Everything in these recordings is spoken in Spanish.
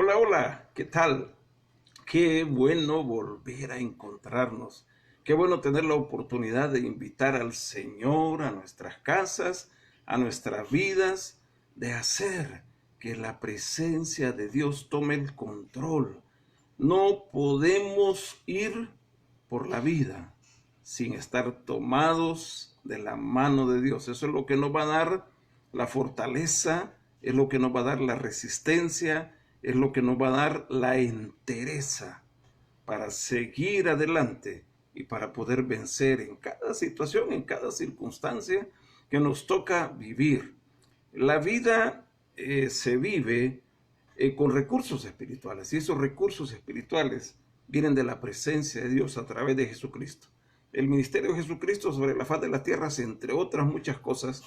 Hola, hola, ¿qué tal? Qué bueno volver a encontrarnos. Qué bueno tener la oportunidad de invitar al Señor a nuestras casas, a nuestras vidas, de hacer que la presencia de Dios tome el control. No podemos ir por la vida sin estar tomados de la mano de Dios. Eso es lo que nos va a dar la fortaleza, es lo que nos va a dar la resistencia, es lo que nos va a dar la entereza para seguir adelante y para poder vencer en cada situación, en cada circunstancia que nos toca vivir. La vida se vive con recursos espirituales, y esos recursos espirituales vienen de la presencia de Dios a través de Jesucristo. El ministerio de Jesucristo sobre la faz de la tierra, entre otras muchas cosas,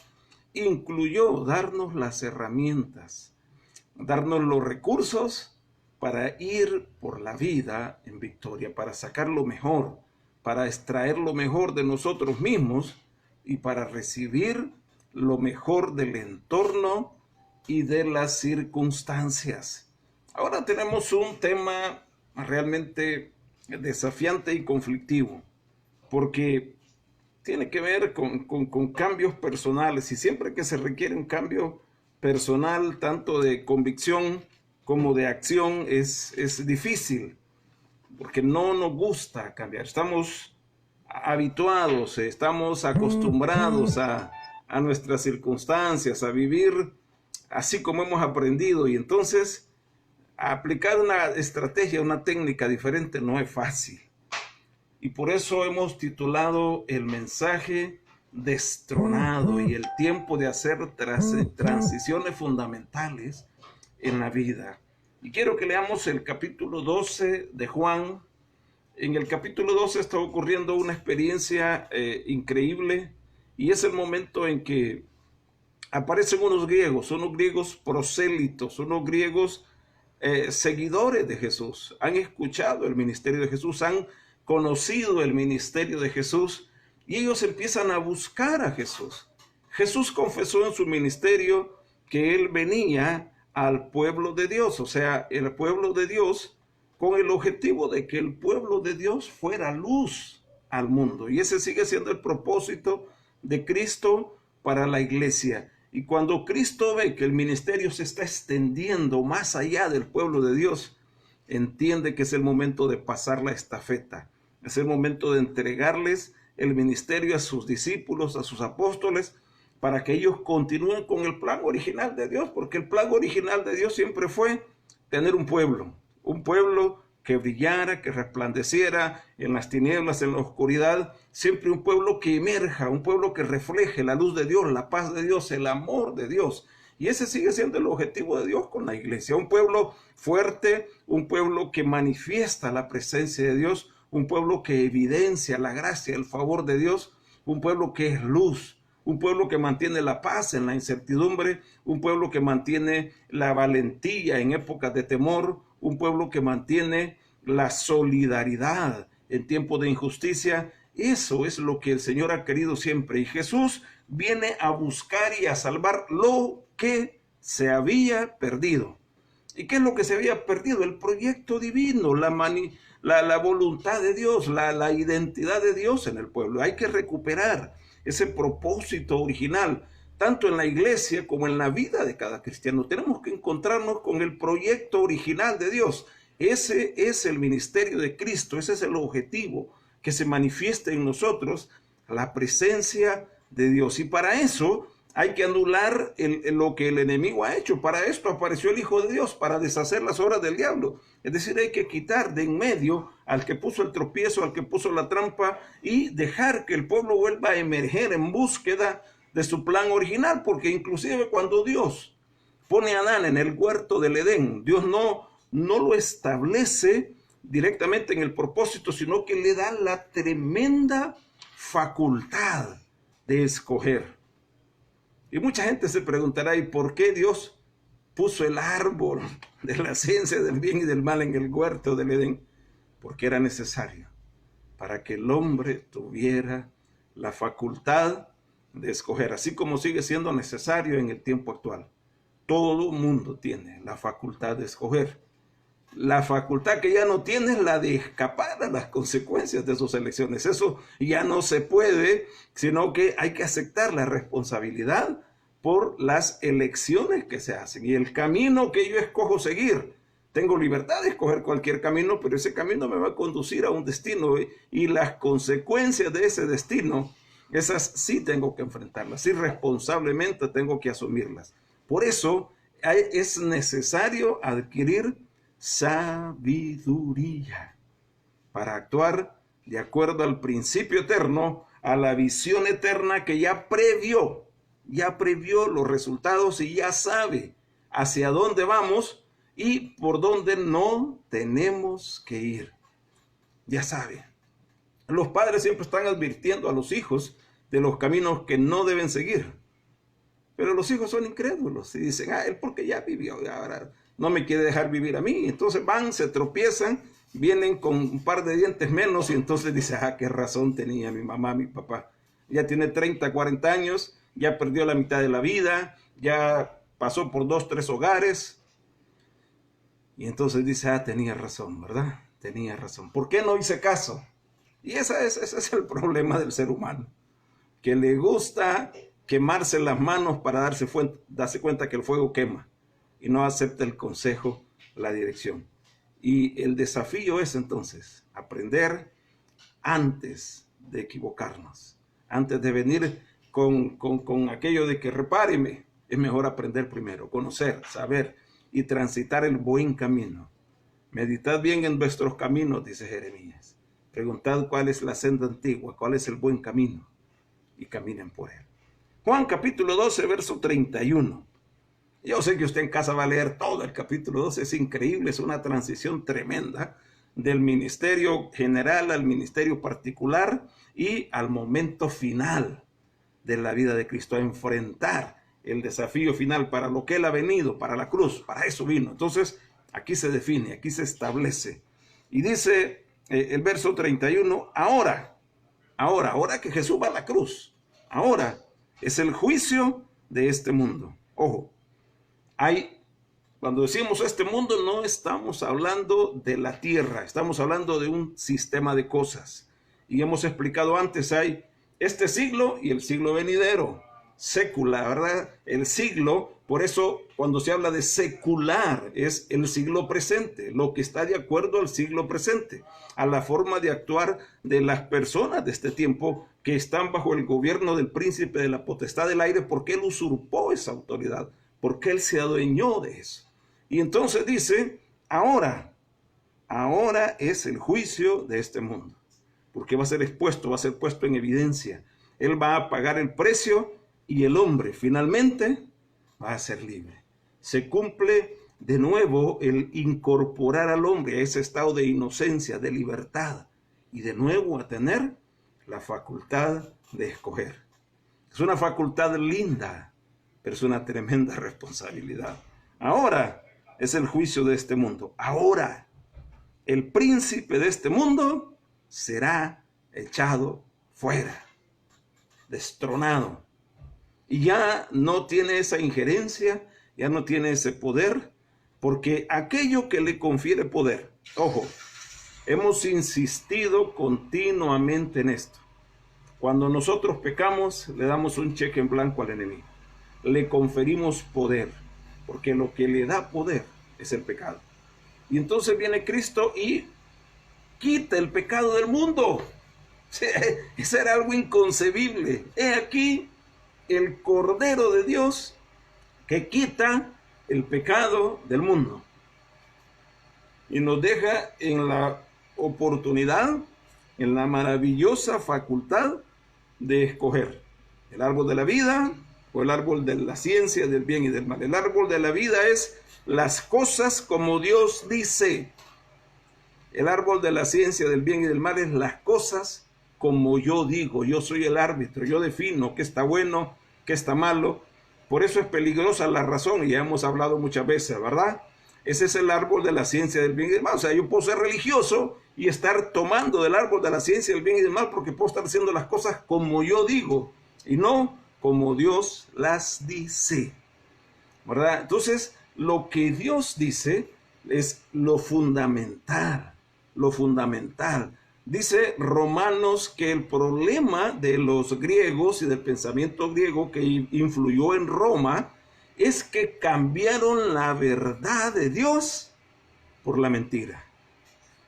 incluyó darnos las herramientas, darnos los recursos para ir por la vida en victoria, para sacar lo mejor, para extraer lo mejor de nosotros mismos y para recibir lo mejor del entorno y de las circunstancias. Ahora tenemos un tema realmente desafiante y conflictivo, porque tiene que ver con cambios personales, y siempre que se requiere un cambio personal, tanto de convicción como de acción, es difícil, porque no nos gusta cambiar. Estamos habituados, estamos acostumbrados a nuestras circunstancias, a vivir así como hemos aprendido, y entonces aplicar una estrategia, una técnica diferente no es fácil. Y por eso hemos titulado el mensaje Destronado y el tiempo de hacer transiciones fundamentales en la vida. Y quiero que leamos el capítulo 12 de Juan. En el capítulo 12 está ocurriendo una experiencia increíble, y es el momento en que aparecen unos griegos prosélitos, unos griegos seguidores de Jesús. Han escuchado el ministerio de Jesús, han conocido el ministerio de Jesús, y ellos empiezan a buscar a Jesús. Jesús confesó en su ministerio que él venía al pueblo de Dios, o sea, el pueblo de Dios, con el objetivo de que el pueblo de Dios fuera luz al mundo. Y ese sigue siendo el propósito de Cristo para la iglesia. Y cuando Cristo ve que el ministerio se está extendiendo más allá del pueblo de Dios, entiende que es el momento de pasar la estafeta. Es el momento de entregarles el ministerio a sus discípulos, a sus apóstoles, para que ellos continúen con el plan original de Dios, porque el plan original de Dios siempre fue tener un pueblo que brillara, que resplandeciera en las tinieblas, en la oscuridad, siempre un pueblo que emerja, un pueblo que refleje la luz de Dios, la paz de Dios, el amor de Dios. Y ese sigue siendo el objetivo de Dios con la iglesia, un pueblo fuerte, un pueblo que manifiesta la presencia de Dios, un pueblo que evidencia la gracia, el favor de Dios, un pueblo que es luz, un pueblo que mantiene la paz en la incertidumbre, un pueblo que mantiene la valentía en épocas de temor, un pueblo que mantiene la solidaridad en tiempos de injusticia. Eso es lo que el Señor ha querido siempre, y Jesús viene a buscar y a salvar lo que se había perdido. ¿Y qué es lo que se había perdido? El proyecto divino, la voluntad de Dios, la identidad de Dios en el pueblo. Hay que recuperar ese propósito original, tanto en la iglesia como en la vida de cada cristiano. Tenemos que encontrarnos con el proyecto original de Dios. Ese es el ministerio de Cristo, ese es el objetivo, que se manifieste en nosotros la presencia de Dios. Y para eso hay que anular lo que el enemigo ha hecho. Para esto apareció el Hijo de Dios, para deshacer las obras del diablo. Es decir, hay que quitar de en medio al que puso el tropiezo, al que puso la trampa, y dejar que el pueblo vuelva a emerger en búsqueda de su plan original. Porque inclusive cuando Dios pone a Adán en el huerto del Edén, Dios no lo establece directamente en el propósito, sino que le da la tremenda facultad de escoger. Y mucha gente se preguntará, ¿y por qué Dios puso el árbol de la ciencia del bien y del mal en el huerto del Edén? Porque era necesario para que el hombre tuviera la facultad de escoger, así como sigue siendo necesario en el tiempo actual. Todo mundo tiene la facultad de escoger. la facultad que ya no tiene es la de escapar a las consecuencias de sus elecciones. Eso ya no se puede, sino que hay que aceptar la responsabilidad por las elecciones que se hacen y el camino que yo escojo seguir. Tengo libertad de escoger cualquier camino, pero ese camino me va a conducir a un destino y las consecuencias de ese destino, esas sí tengo que enfrentarlas, sí responsablemente tengo que asumirlas. Por eso es necesario adquirir sabiduría para actuar de acuerdo al principio eterno, a la visión eterna que ya previó los resultados y ya sabe hacia dónde vamos y por dónde no tenemos que ir. Ya sabe. Los padres siempre están advirtiendo a los hijos de los caminos que no deben seguir. Pero los hijos son incrédulos y dicen, él porque ya vivió, ahora no me quiere dejar vivir a mí. Entonces van, se tropiezan, vienen con un par de dientes menos y entonces dicen, qué razón tenía mi mamá, mi papá. Ya tiene 30, 40 años, ya perdió la mitad de la vida, ya pasó por 2, 3 hogares. Y entonces dice, tenía razón, ¿verdad? Tenía razón. ¿Por qué no hice caso? Y ese es el problema del ser humano, que le gusta quemarse las manos para darse cuenta que el fuego quema y no acepta el consejo, la dirección. Y el desafío es entonces aprender antes de equivocarnos, antes de venir con aquello de que repáreme. Es mejor aprender primero, conocer, saber y transitar el buen camino. Meditad bien en vuestros caminos, dice Jeremías. Preguntad cuál es la senda antigua, cuál es el buen camino y caminen por él. Juan capítulo 12, verso 31. Yo sé que usted en casa va a leer todo el capítulo 12, es increíble, es una transición tremenda del ministerio general al ministerio particular y al momento final de la vida de Cristo, a enfrentar el desafío final para lo que Él ha venido, para la cruz, para eso vino. Entonces, aquí se define, aquí se establece. Y dice el verso 31, ahora que Jesús va a la cruz, ahora es el juicio de este mundo. Ojo, cuando decimos este mundo no estamos hablando de la tierra, estamos hablando de un sistema de cosas. Y hemos explicado antes, hay este siglo y el siglo venidero, sécula, ¿verdad? El siglo, por eso cuando se habla de secular es el siglo presente, lo que está de acuerdo al siglo presente, a la forma de actuar de las personas de este tiempo que están bajo el gobierno del príncipe de la potestad del aire, porque él usurpó esa autoridad, porque él se adueñó de eso. Y entonces dice, ahora es el juicio de este mundo, porque va a ser expuesto, va a ser puesto en evidencia. Él va a pagar el precio y el hombre finalmente va a ser libre. Se cumple de nuevo el incorporar al hombre a ese estado de inocencia, de libertad, y de nuevo a tener la facultad de escoger. Es una facultad linda, pero es una tremenda responsabilidad. Ahora es el juicio de este mundo. Ahora el príncipe de este mundo será echado fuera, destronado. Y ya no tiene esa injerencia, ya no tiene ese poder, porque aquello que le confiere poder, ojo, hemos insistido continuamente en esto. Cuando nosotros pecamos, le damos un cheque en blanco al enemigo. Le conferimos poder, porque lo que le da poder es el pecado. Y entonces viene Cristo y quita el pecado del mundo. Eso era algo inconcebible. He aquí el Cordero de Dios que quita el pecado del mundo. Y nos deja en la oportunidad, en la maravillosa facultad de escoger el árbol de la vida o el árbol de la ciencia del bien y del mal. El árbol de la vida es las cosas como Dios dice. El árbol de la ciencia del bien y del mal es las cosas como yo digo. Yo soy el árbitro, yo defino qué está bueno, qué está malo. Por eso es peligrosa la razón, y ya hemos hablado muchas veces, ¿verdad? Ese es el árbol de la ciencia del bien y del mal. O sea, yo puedo ser religioso y estar tomando del árbol de la ciencia del bien y del mal porque puedo estar haciendo las cosas como yo digo y no como Dios las dice, ¿verdad? Entonces, lo que Dios dice es lo fundamental, lo fundamental. Dice Romanos que el problema de los griegos y del pensamiento griego que influyó en Roma es que cambiaron la verdad de Dios por la mentira.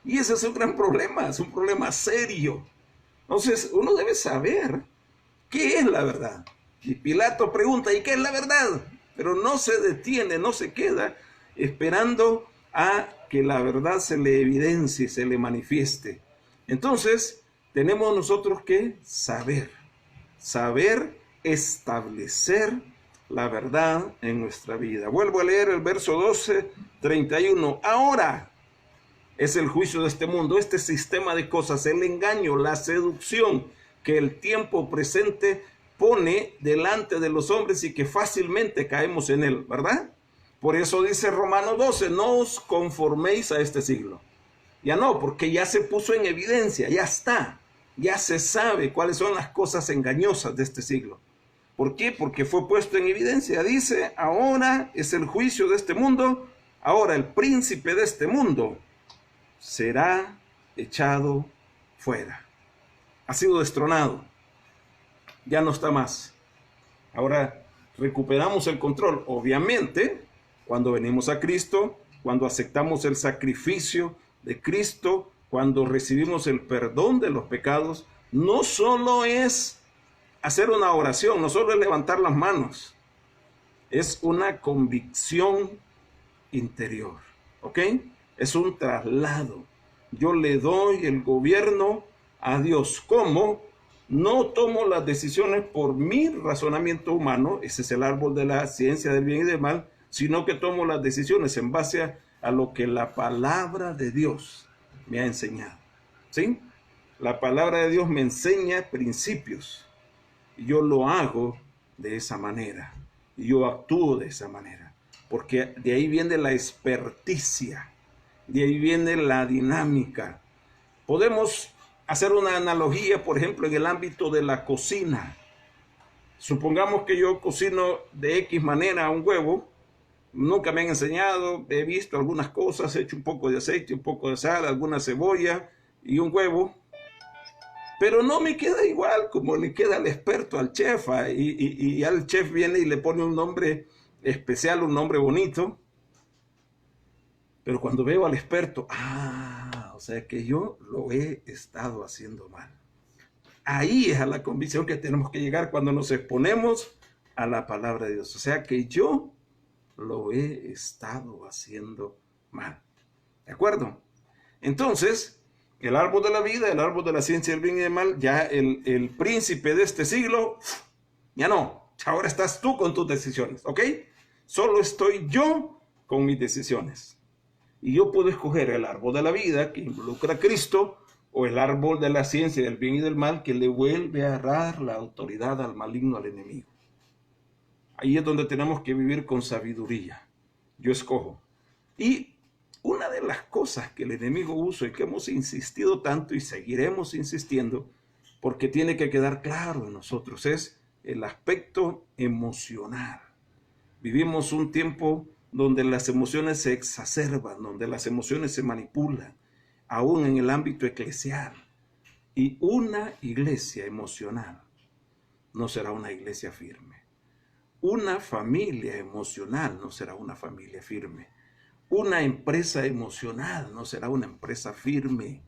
Y ese es un gran problema, es un problema serio. Entonces uno debe saber qué es la verdad. Y Pilato pregunta, ¿y qué es la verdad? Pero no se detiene, no se queda esperando a que la verdad se le evidencie, se le manifieste. Entonces tenemos nosotros que saber establecer la verdad en nuestra vida. Vuelvo a leer el verso 12, 31. Ahora es el juicio de este mundo, este sistema de cosas, el engaño, la seducción que el tiempo presente pone delante de los hombres y que fácilmente caemos en él, ¿verdad? Por eso dice Romanos 12, no os conforméis a este siglo. Ya no, porque ya se puso en evidencia, ya está, ya se sabe cuáles son las cosas engañosas de este siglo. ¿Por qué? Porque fue puesto en evidencia. Dice, ahora es el juicio de este mundo, ahora el príncipe de este mundo será echado fuera. Ha sido destronado. Ya no está más. Ahora recuperamos el control. Obviamente, cuando venimos a Cristo, cuando aceptamos el sacrificio de Cristo, cuando recibimos el perdón de los pecados, no solo es hacer una oración, no solo es levantar las manos, es una convicción interior, ¿ok? Es un traslado. Yo le doy el gobierno a Dios. ¿Cómo? No tomo las decisiones por mi razonamiento humano, ese es el árbol de la ciencia del bien y del mal, sino que tomo las decisiones en base a lo que la palabra de Dios me ha enseñado. ¿Sí? La palabra de Dios me enseña principios. Y yo lo hago de esa manera. Y yo actúo de esa manera. Porque de ahí viene la experticia. De ahí viene la dinámica. Podemos hacer una analogía, por ejemplo, en el ámbito de la cocina. Supongamos que yo cocino de X manera un huevo. Nunca me han enseñado, he visto algunas cosas, he hecho un poco de aceite, un poco de sal, alguna cebolla y un huevo. Pero no me queda igual como le queda al experto, al chef. Y al chef viene y le pone un nombre especial, un nombre bonito. Pero cuando veo al experto, o sea que yo lo he estado haciendo mal. Ahí es a la convicción que tenemos que llegar cuando nos exponemos a la palabra de Dios. O sea que yo lo he estado haciendo mal. ¿De acuerdo? Entonces, el árbol de la vida, el árbol de la ciencia del bien y del mal, ya el príncipe de este siglo, ya no. Ahora estás tú con tus decisiones, ¿ok? Solo estoy yo con mis decisiones. Y yo puedo escoger el árbol de la vida, que involucra a Cristo, o el árbol de la ciencia del bien y del mal, que le vuelve a dar la autoridad al maligno, al enemigo. Ahí es donde tenemos que vivir con sabiduría. Yo escojo. Y una de las cosas que el enemigo usa y que hemos insistido tanto y seguiremos insistiendo, porque tiene que quedar claro en nosotros, es el aspecto emocional. Vivimos un tiempo donde las emociones se exacerban, donde las emociones se manipulan, aún en el ámbito eclesial. Y una iglesia emocional no será una iglesia firme. Una familia emocional no será una familia firme. Una empresa emocional no será una empresa firme.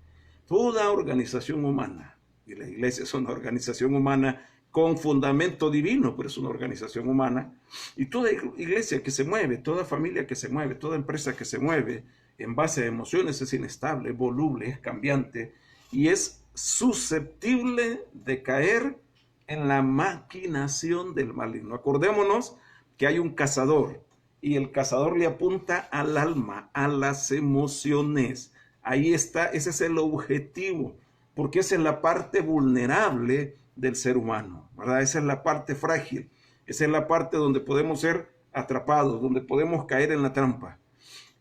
Toda organización humana, y la iglesia es una organización humana con fundamento divino, pero es una organización humana, y toda iglesia que se mueve, toda familia que se mueve, toda empresa que se mueve en base a emociones es inestable, es voluble, es cambiante, y es susceptible de caer en la maquinación del maligno. Acordémonos que hay un cazador, y el cazador le apunta al alma, a las emociones. Ahí está, ese es el objetivo, porque esa es la parte vulnerable del ser humano, ¿verdad? Esa es la parte frágil, esa es la parte donde podemos ser atrapados, donde podemos caer en la trampa.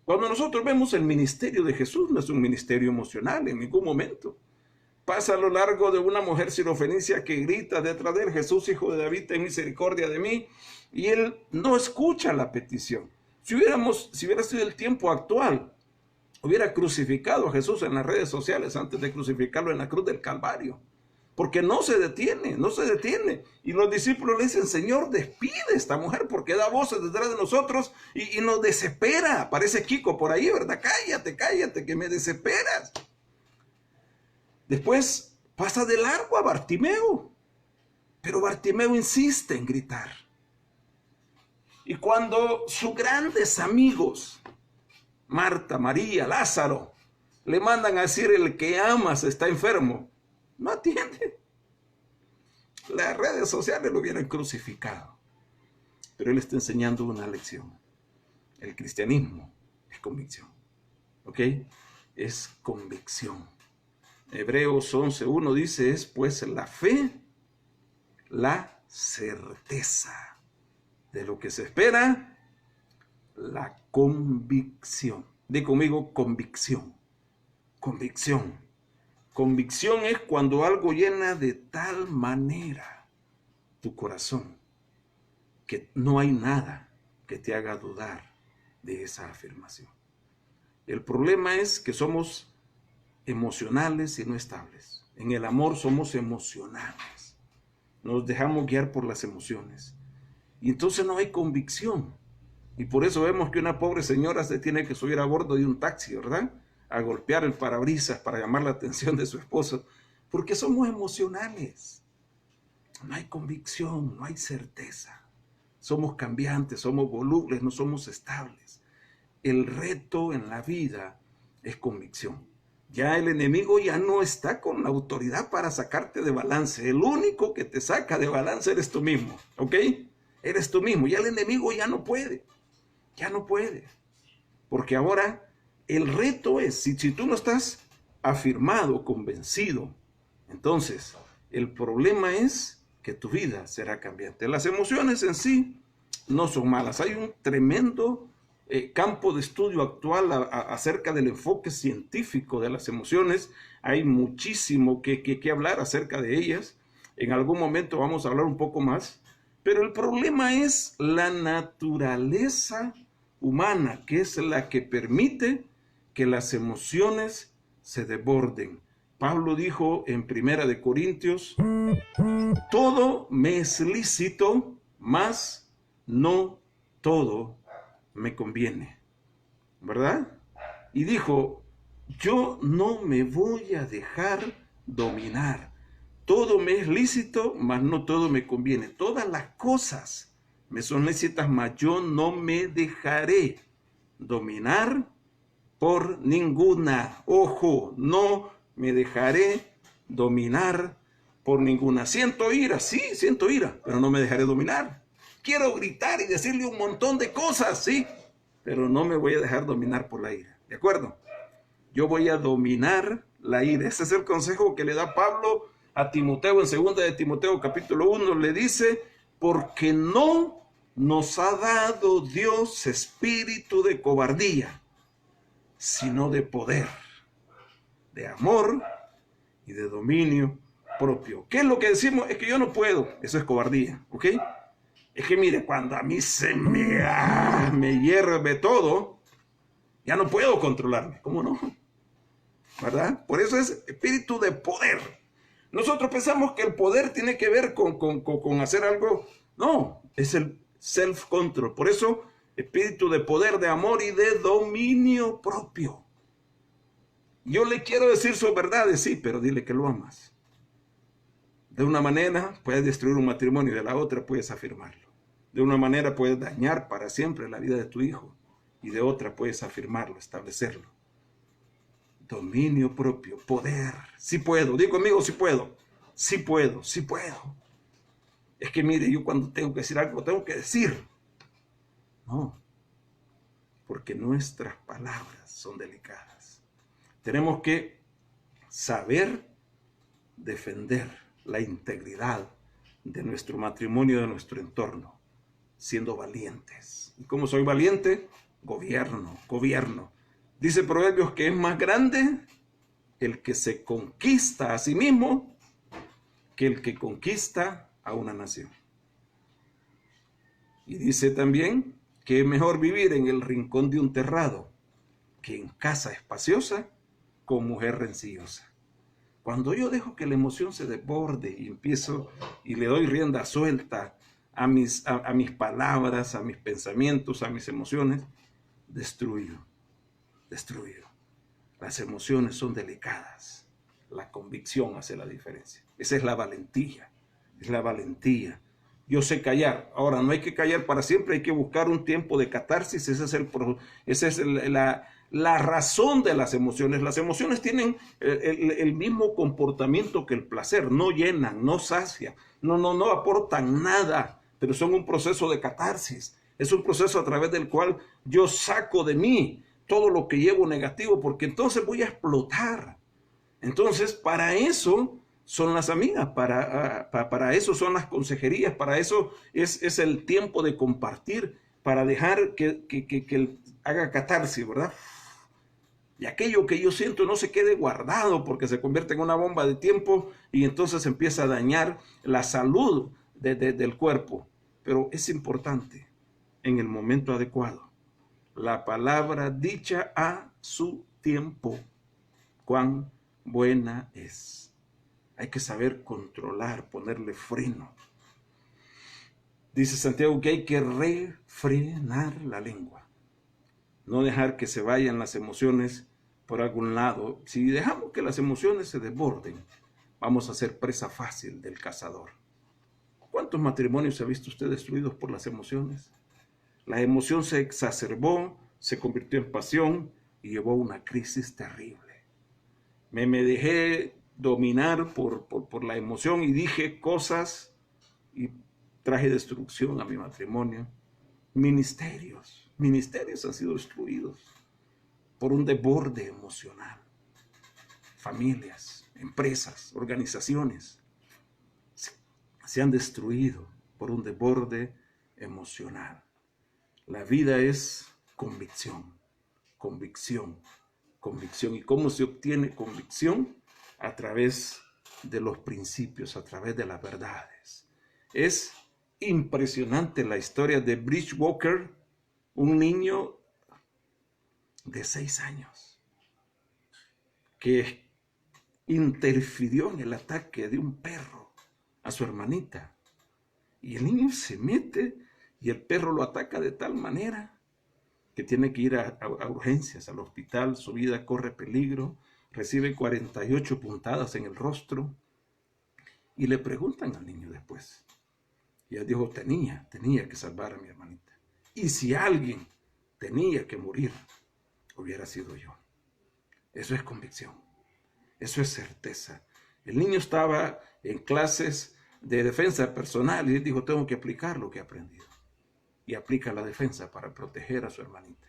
Cuando nosotros vemos el ministerio de Jesús, no es un ministerio emocional en ningún momento. Pasa a lo largo de una mujer sirofenicia que grita detrás de él, Jesús, hijo de David, ten misericordia de mí, y él no escucha la petición. Si hubiera sido el tiempo actual, hubiera crucificado a Jesús en las redes sociales antes de crucificarlo en la cruz del Calvario. Porque no se detiene, no se detiene. Y los discípulos le dicen, Señor, despide a esta mujer porque da voces detrás de nosotros y nos desespera. Parece Kiko por ahí, ¿verdad? Cállate, cállate, que me desesperas. Después pasa de largo a Bartimeo. Pero Bartimeo insiste en gritar. Y cuando sus grandes amigos, Marta, María, Lázaro, le mandan a decir, el que amas está enfermo, no atiende. Las redes sociales lo hubieran crucificado. Pero él está enseñando una lección. El cristianismo es convicción. ¿Ok? Es convicción. Hebreos 11:1 dice, es pues la fe, la certeza de lo que se espera, la convicción. Di conmigo, convicción. Convicción. Convicción es cuando algo llena de tal manera tu corazón que no hay nada que te haga dudar de esa afirmación. El problema es que somos emocionales y no estables. En el amor somos emocionales. Nos dejamos guiar por las emociones. Y entonces no hay convicción. Y por eso vemos que una pobre señora se tiene que subir a bordo de un taxi, ¿verdad? A golpear el parabrisas para llamar la atención de su esposo, porque somos emocionales. No hay convicción, no hay certeza. Somos cambiantes, somos volubles, no somos estables. El reto en la vida es convicción. Ya el enemigo ya no está con la autoridad para sacarte de balance. El único que te saca de balance eres tú mismo, ¿ok? Eres tú mismo. Ya el enemigo ya no puede. Ya no puede. Porque ahora el reto es, si tú no estás afirmado, convencido, entonces el problema es que tu vida será cambiante. Las emociones en sí no son malas. Hay un tremendo campo de estudio actual acerca del enfoque científico de las emociones. Hay muchísimo que hablar acerca de ellas. En algún momento vamos a hablar un poco más. Pero el problema es la naturaleza humana, que es la que permite que las emociones se desborden. Pablo dijo en 1 Corintios, todo me es lícito, mas no todo me conviene, ¿verdad? Y dijo, yo no me voy a dejar dominar. Todo me es lícito, mas no todo me conviene. Todas las cosas me son lícitas, mas yo no me dejaré dominar por ninguna. Ojo, no me dejaré dominar por ninguna. Siento ira, sí, siento ira, pero no me dejaré dominar. Quiero gritar y decirle un montón de cosas, sí, pero no me voy a dejar dominar por la ira. ¿De acuerdo? Yo voy a dominar la ira. Ese es el consejo que le da Pablo a Timoteo en 2 de Timoteo capítulo 1. Le dice, porque no nos ha dado Dios espíritu de cobardía, sino de poder, de amor y de dominio propio. ¿Qué es lo que decimos? Es que yo no puedo. Eso es cobardía, ¿ok? Es que mire, cuando a mí se me hierve todo, ya no puedo controlarme. ¿Cómo no? ¿Verdad? Por eso es espíritu de poder. Nosotros pensamos que el poder tiene que ver con hacer algo. No, es el self-control. Por eso, espíritu de poder, de amor y de dominio propio. Yo le quiero decir sus verdades, sí, pero dile que lo amas. De una manera puedes destruir un matrimonio y de la otra puedes afirmarlo. De una manera puedes dañar para siempre la vida de tu hijo y de otra puedes afirmarlo, establecerlo. Dominio propio, poder. Sí puedo, digo conmigo, sí puedo. Sí puedo, sí puedo. Es que mire, yo cuando tengo que decir algo, tengo que decir. No, porque nuestras palabras son delicadas. Tenemos que saber defender la integridad de nuestro matrimonio, de nuestro entorno, siendo valientes. ¿Y cómo soy valiente? Gobierno. Dice Proverbios que es más grande el que se conquista a sí mismo que el que conquista a una nación. Y dice también que es mejor vivir en el rincón de un terrado que en casa espaciosa, con mujer rencillosa. Cuando yo dejo que la emoción se desborde y empiezo y le doy rienda suelta a mis palabras, a mis pensamientos, a mis emociones, destruyo. Las emociones son delicadas. La convicción hace la diferencia. Esa es la valentía. Es la valentía. Yo sé callar. Ahora, no hay que callar para siempre, hay que buscar un tiempo de catarsis. Esa es la razón de las emociones. Las emociones tienen el mismo comportamiento que el placer. No llenan, no sacian, no aportan nada, pero son un proceso de catarsis. Es un proceso a través del cual yo saco de mí todo lo que llevo negativo, porque entonces voy a explotar. Entonces, para eso son las amigas, para eso son las consejerías, para eso es el tiempo de compartir, para dejar que haga catarsis, ¿verdad? Y aquello que yo siento no se quede guardado, porque se convierte en una bomba de tiempo y entonces empieza a dañar la salud del cuerpo. Pero es importante, en el momento adecuado, la palabra dicha a su tiempo, cuán buena es. Hay que saber controlar, ponerle freno. Dice Santiago que hay que refrenar la lengua. No dejar que se vayan las emociones por algún lado. Si dejamos que las emociones se desborden, vamos a ser presa fácil del cazador. ¿Cuántos matrimonios ha visto usted destruidos por las emociones? La emoción se exacerbó, se convirtió en pasión y llevó a una crisis terrible. Me dejé dominar por la emoción y dije cosas y traje destrucción a mi matrimonio. Ministerios han sido destruidos por un desborde emocional. Familias, empresas, organizaciones se han destruido por un desborde emocional. La vida es convicción. ¿Y cómo se obtiene convicción? A través de los principios, a través de las verdades. Es impresionante la historia de Bridge Walker, un niño de 6 años que interfirió en el ataque de un perro a su hermanita. Y el niño se mete y el perro lo ataca de tal manera que tiene que ir a urgencias, al hospital, su vida corre peligro, recibe 48 puntadas en el rostro. Y le preguntan al niño después. Y él dijo, tenía que salvar a mi hermanita. Y si alguien tenía que morir, hubiera sido yo. Eso es convicción. Eso es certeza. El niño estaba en clases de defensa personal y él dijo, tengo que aplicar lo que he aprendido. Y aplica la defensa para proteger a su hermanita.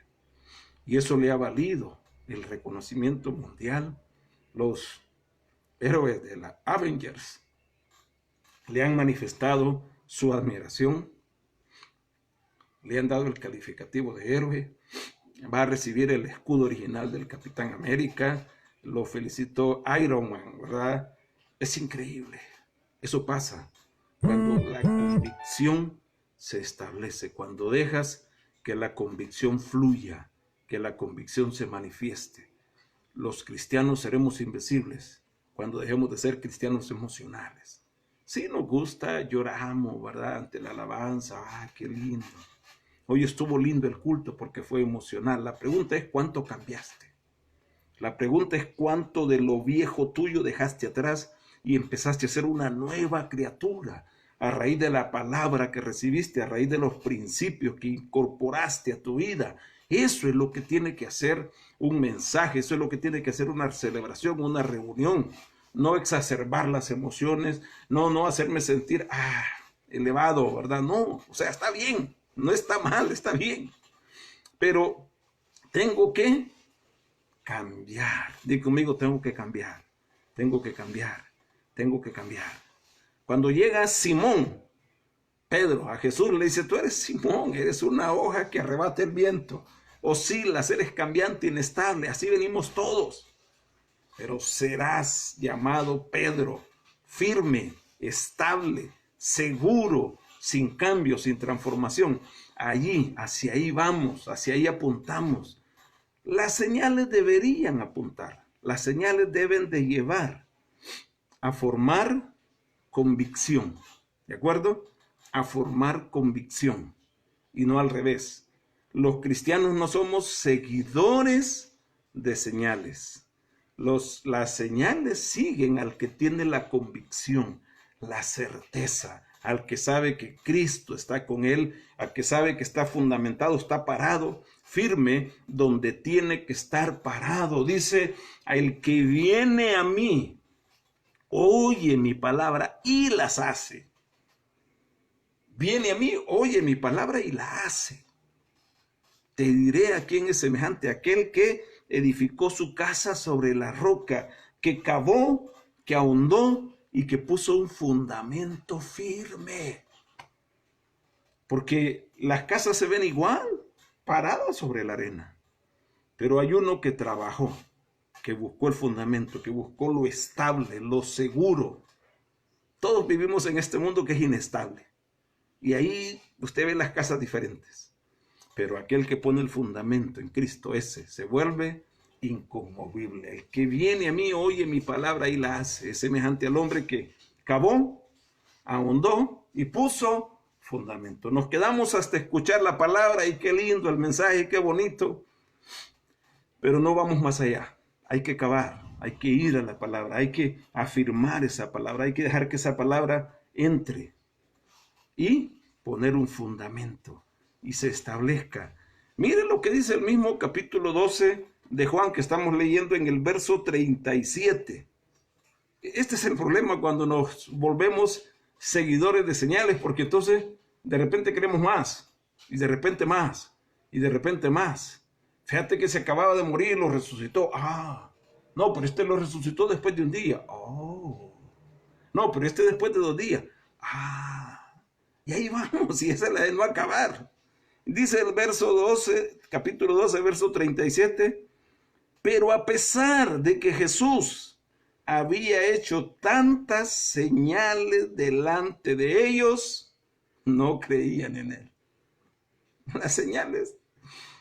Y eso le ha valido el reconocimiento mundial. Los héroes de la Avengers le han manifestado su admiración, le han dado el calificativo de héroe, va a recibir el escudo original del Capitán América, lo felicitó Iron Man, ¿verdad? Es increíble. Eso pasa cuando la convicción se establece, cuando dejas que la convicción fluya, que la convicción se manifieste. Los cristianos seremos invisibles cuando dejemos de ser cristianos emocionales. Si nos gusta, lloramos, ¿verdad? Ante la alabanza, ¡ah, qué lindo! Hoy estuvo lindo el culto porque fue emocional. La pregunta es, ¿cuánto cambiaste? La pregunta es, ¿cuánto de lo viejo tuyo dejaste atrás y empezaste a ser una nueva criatura a raíz de la palabra que recibiste, a raíz de los principios que incorporaste a tu vida? Eso es lo que tiene que hacer un mensaje, eso es lo que tiene que hacer una celebración, una reunión. No exacerbar las emociones, no hacerme sentir elevado, ¿verdad? No, o sea, está bien, no está mal, está bien. Pero tengo que cambiar. Dí conmigo, tengo que cambiar. Cuando llega Simón, Pedro, a Jesús le dice, tú eres Simón, eres una hoja que arrebata el viento. Oscilas, eres cambiante, inestable, así venimos todos. Pero serás llamado Pedro, firme, estable, seguro, sin cambio, sin transformación. Hacia ahí vamos, hacia ahí apuntamos. Las señales deberían apuntar, las señales deben de llevar a formar convicción, ¿de acuerdo? A formar convicción y no al revés. Los cristianos no somos seguidores de señales. Las señales siguen al que tiene la convicción, la certeza, al que sabe que Cristo está con él, al que sabe que está fundamentado, está parado, firme, donde tiene que estar parado. Dice, el que viene a mí, oye mi palabra y las hace. Viene a mí, oye mi palabra y la hace. Te diré a quién es semejante, aquel que edificó su casa sobre la roca, que cavó, que ahondó y que puso un fundamento firme. Porque las casas se ven igual, paradas sobre la arena. Pero hay uno que trabajó, que buscó el fundamento, que buscó lo estable, lo seguro. Todos vivimos en este mundo que es inestable. Y ahí usted ve las casas diferentes. Pero aquel que pone el fundamento en Cristo, ese se vuelve inconmovible. El que viene a mí, oye mi palabra y la hace. Es semejante al hombre que cavó, ahondó y puso fundamento. Nos quedamos hasta escuchar la palabra y qué lindo el mensaje, qué bonito. Pero no vamos más allá. Hay que cavar, hay que ir a la palabra, hay que afirmar esa palabra, hay que dejar que esa palabra entre y poner un fundamento y se establezca. Miren lo que dice el mismo capítulo 12 de Juan que estamos leyendo en el verso 37. Este es el problema cuando nos volvemos seguidores de señales, porque entonces de repente queremos más, y de repente más, y de repente más. Fíjate que se acababa de morir y lo resucitó. No, pero este lo resucitó después de un día. No, pero este después de 2 días. Y ahí vamos, y esa es la de no acabar. Dice el verso 12, capítulo 12, verso 37, pero a pesar de que Jesús había hecho tantas señales delante de ellos, no creían en él. Las señales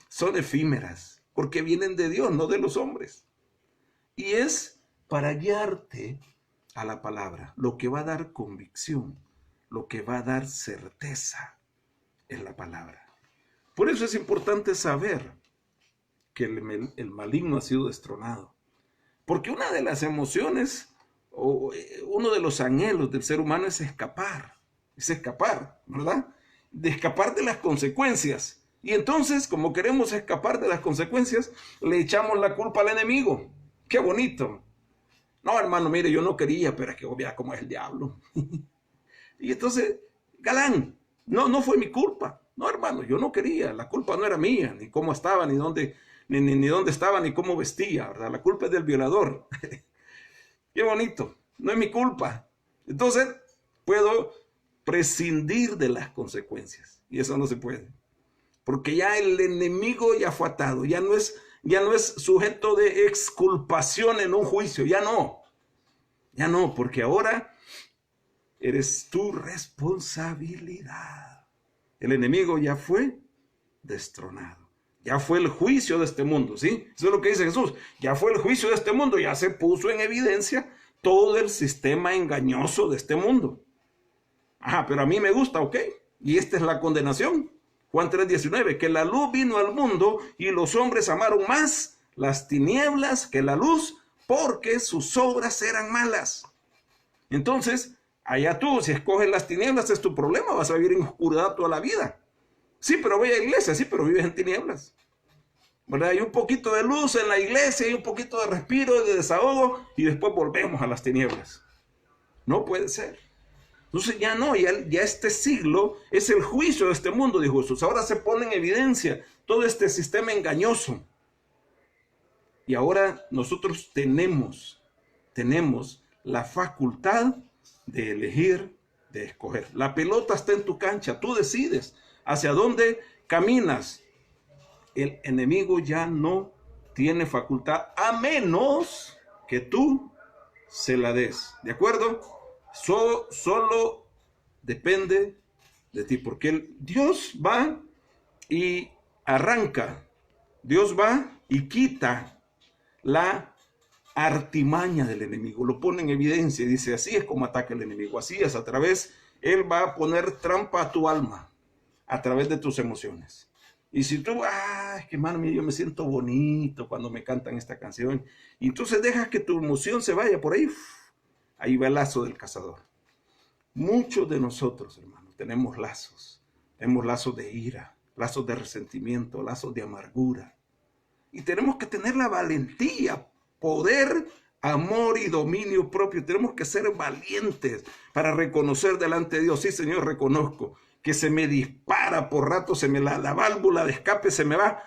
son efímeras, porque vienen de Dios, no de los hombres. Y es para guiarte a la palabra, lo que va a dar convicción, lo que va a dar certeza en la palabra. Por eso es importante saber que el maligno ha sido destronado. Porque una de las emociones, o uno de los anhelos del ser humano es escapar, ¿verdad? De escapar de las consecuencias. Y entonces, como queremos escapar de las consecuencias, le echamos la culpa al enemigo. ¡Qué bonito! No, hermano, mire, yo no quería, pero es que vea cómo es el diablo. Y entonces, galán, no fue mi culpa. No, hermano, yo no quería, la culpa no era mía, ni cómo estaba, ni dónde estaba, ni cómo vestía, ¿verdad? La culpa es del violador. Qué bonito, no es mi culpa. Entonces, puedo prescindir de las consecuencias, y eso no se puede. Porque ya el enemigo ya fue atado, ya no es sujeto de exculpación en un juicio, ya no, porque ahora eres tu responsabilidad. El enemigo ya fue destronado. Ya fue el juicio de este mundo, ¿sí? Eso es lo que dice Jesús. Ya fue el juicio de este mundo, ya se puso en evidencia todo el sistema engañoso de este mundo. Pero a mí me gusta, ¿ok? Y esta es la condenación. Juan 3:19, que la luz vino al mundo y los hombres amaron más las tinieblas que la luz porque sus obras eran malas. Entonces, allá tú, si escoges las tinieblas, es tu problema, vas a vivir en oscuridad toda la vida. Sí, pero voy a la iglesia, sí, pero vives en tinieblas. ¿Verdad? Hay un poquito de luz en la iglesia, hay un poquito de respiro, de desahogo, y después volvemos a las tinieblas. No puede ser. Entonces ya no, ya este siglo es el juicio de este mundo, dijo Jesús. Ahora se pone en evidencia todo este sistema engañoso. Y ahora nosotros tenemos la facultad de elegir, de escoger. La pelota está en tu cancha, tú decides hacia dónde caminas. El enemigo ya no tiene facultad a menos que tú se la des. ¿De acuerdo? Solo depende de ti, porque Dios va y arranca. Dios va y quita la artimaña del enemigo, lo pone en evidencia y dice, así es como ataca el enemigo, así es, a través, él va a poner trampa a tu alma, a través de tus emociones. Y si tú, es que mano mío, yo me siento bonito cuando me cantan esta canción, y entonces dejas que tu emoción se vaya por ahí, ahí va el lazo del cazador. Muchos de nosotros, hermanos, tenemos lazos de ira, lazos de resentimiento, lazos de amargura, y tenemos que tener la valentía, poder, amor y dominio propio. Tenemos que ser valientes para reconocer delante de Dios. Sí, Señor, reconozco que se me dispara por rato, la válvula de escape se me va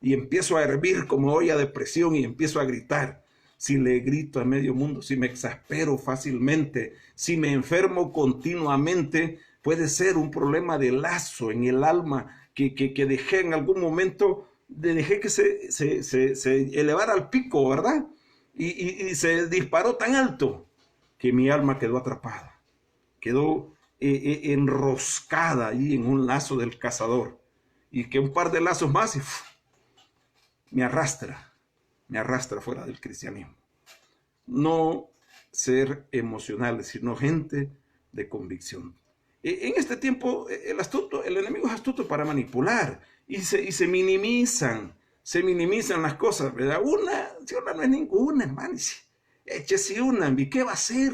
y empiezo a hervir como olla de presión y empiezo a gritar. Si le grito a medio mundo, si me exaspero fácilmente, si me enfermo continuamente, puede ser un problema de lazo en el alma que dejé en algún momento, dejé que se elevara al pico, ¿verdad? Y se disparó tan alto que mi alma quedó atrapada, quedó enroscada ahí en un lazo del cazador, y que un par de lazos más y me arrastra fuera del cristianismo. No ser emocionales, sino gente de convicción. En este tiempo el enemigo es astuto para manipular y se minimizan las cosas, ¿verdad? Si una no es ninguna, hermano, échese una, ¿y qué va a hacer?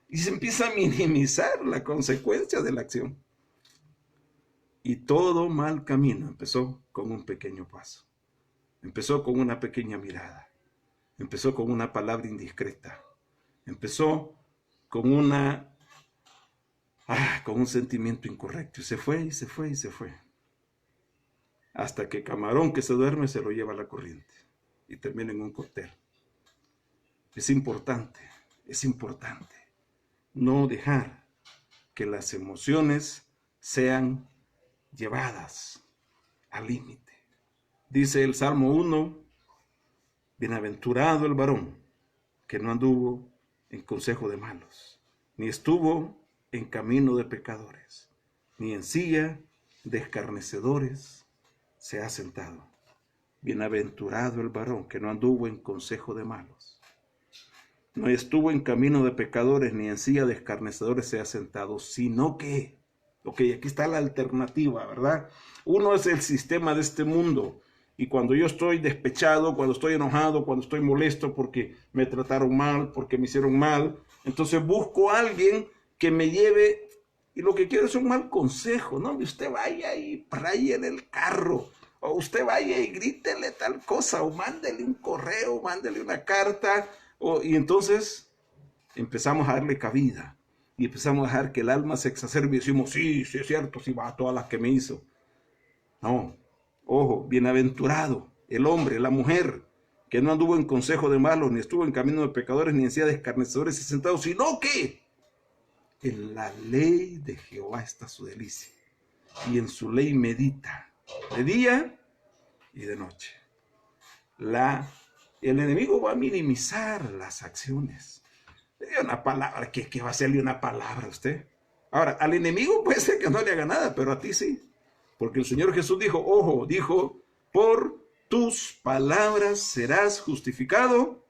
Y se empieza a minimizar la consecuencia de la acción. Y todo mal camino empezó con un pequeño paso. Empezó con una pequeña mirada. Empezó con una palabra indiscreta. Empezó con con un sentimiento incorrecto. Y se fue, y se fue, y se fue. Hasta que camarón que se duerme se lo lleva a la corriente. Y termina en un cóctel. Es importante no dejar que las emociones sean llevadas al límite. Dice el Salmo 1, bienaventurado el varón que no anduvo en consejo de malos, ni estuvo en camino de pecadores, ni en silla de escarnecedores se ha sentado. Bienaventurado el varón que no anduvo en consejo de malos, no estuvo en camino de pecadores, ni en silla de escarnecedores se ha sentado, sino que, aquí está la alternativa, ¿verdad? Uno es el sistema de este mundo, y cuando yo estoy despechado, cuando estoy enojado, cuando estoy molesto porque me trataron mal, porque me hicieron mal, entonces busco a alguien que me lleve, y lo que quiero es un mal consejo, ¿no? Y usted vaya y praye en el carro, o usted vaya y grítele tal cosa, o mándele un correo, mándele una carta, y entonces empezamos a darle cabida, y empezamos a dejar que el alma se exacerbe y decimos, sí, es cierto, sí va a todas las que me hizo. No, ojo, bienaventurado el hombre, la mujer, que no anduvo en consejo de malos, ni estuvo en camino de pecadores, ni en silla de escarnecedores y sentados, sino que en la ley de Jehová está su delicia, y en su ley medita de día y de noche. El enemigo va a minimizar las acciones. Una palabra, ¿qué va a hacerle una palabra a usted? Ahora, al enemigo puede ser que no le haga nada, pero a ti sí. Porque el Señor Jesús dijo, por tus palabras serás justificado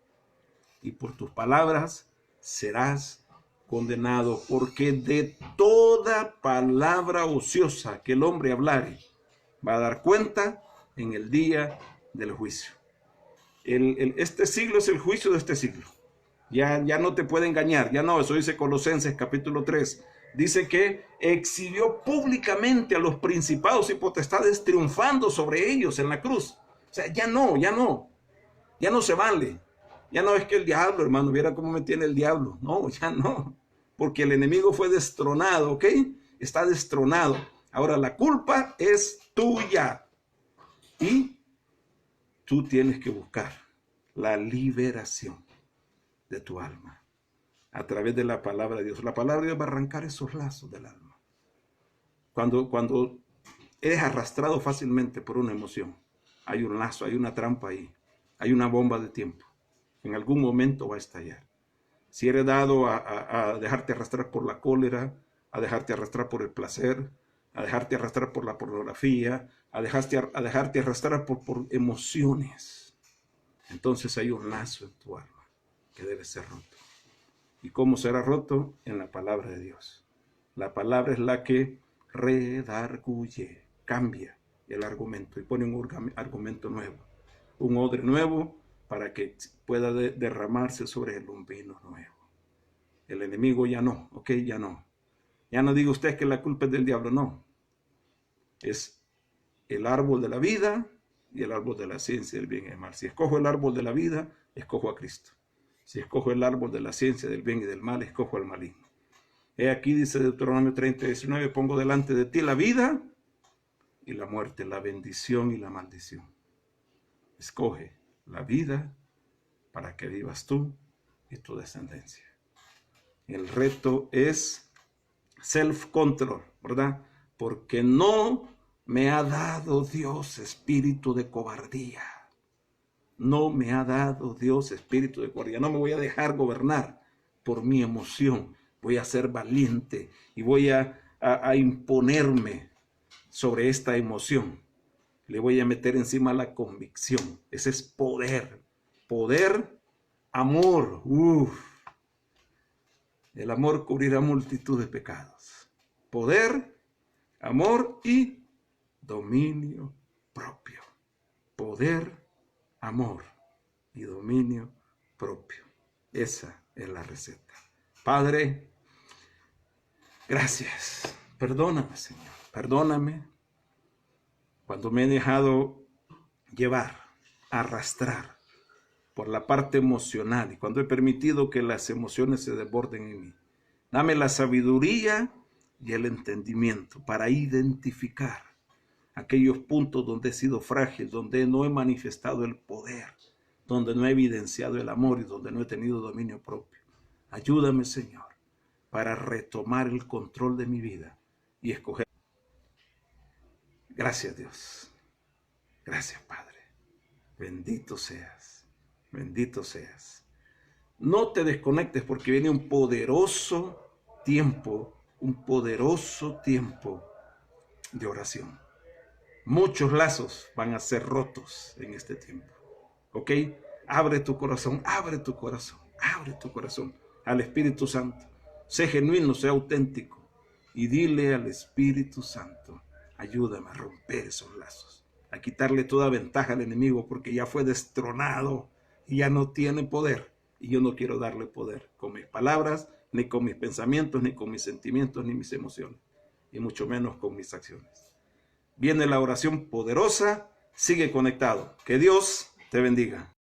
y por tus palabras serás condenado. Porque de toda palabra ociosa que el hombre hablare, va a dar cuenta en el día del juicio. Este siglo es el juicio de este siglo. Ya no te puede engañar, ya no, eso dice Colosenses capítulo 3. Dice que exhibió públicamente a los principados y potestades triunfando sobre ellos en la cruz. O sea, ya no se vale. Ya no es que el diablo, hermano, viera cómo me tiene el diablo. No, ya no. Porque el enemigo fue destronado, ¿ok? Está destronado. Ahora la culpa es tuya. Y tú tienes que buscar la liberación de tu alma a través de la palabra de Dios. La palabra de Dios va a arrancar esos lazos del alma. Cuando eres arrastrado fácilmente por una emoción, hay un lazo, hay una trampa ahí, hay una bomba de tiempo. En algún momento va a estallar. Si eres dado a dejarte arrastrar por la cólera, a dejarte arrastrar por el placer, a dejarte arrastrar por la pornografía, a dejarte arrastrar por emociones. Entonces hay un lazo en tu alma que debe ser roto. ¿Y cómo será roto? En la palabra de Dios. La palabra es la que redarguye, cambia el argumento y pone un argumento nuevo, un odre nuevo para que pueda derramarse sobre él un vino nuevo. El enemigo ya no, ok, ya no. Ya no diga usted que la culpa es del diablo, no. Es el árbol de la vida y el árbol de la ciencia del bien y del mal. Si escojo el árbol de la vida, escojo a Cristo. Si escojo el árbol de la ciencia del bien y del mal, escojo al maligno. He aquí, dice Deuteronomio 30:19, pongo delante de ti la vida y la muerte, la bendición y la maldición. Escoge la vida para que vivas tú y tu descendencia. El reto es self-control, ¿verdad? Porque no me ha dado Dios espíritu de cobardía. No me ha dado Dios espíritu de cobardía. No me voy a dejar gobernar por mi emoción. Voy a ser valiente y voy a imponerme sobre esta emoción. Le voy a meter encima la convicción. Ese es poder. Poder, amor. El amor cubrirá multitud de pecados. Poder, amor y dominio propio. Poder, amor y dominio propio. Esa es la receta. Padre, gracias. Perdóname, Señor. Perdóname cuando me he dejado llevar, arrastrar por la parte emocional y cuando he permitido que las emociones se desborden en mí. Dame la sabiduría y el entendimiento para identificar aquellos puntos donde he sido frágil, donde no he manifestado el poder, donde no he evidenciado el amor y donde no he tenido dominio propio. Ayúdame, Señor, para retomar el control de mi vida y escoger. Gracias, Dios. Gracias, Padre. Bendito seas. Bendito seas. No te desconectes porque viene un poderoso tiempo de oración. Muchos lazos van a ser rotos en este tiempo. ¿Ok? Abre tu corazón, abre tu corazón, abre tu corazón al Espíritu Santo. Sé genuino, sé auténtico y dile al Espíritu Santo, ayúdame a romper esos lazos, a quitarle toda ventaja al enemigo porque ya fue destronado y ya no tiene poder. Y yo no quiero darle poder con mis palabras, ni con mis pensamientos, ni con mis sentimientos, ni mis emociones, y mucho menos con mis acciones. Viene la oración poderosa, sigue conectado. Que Dios te bendiga.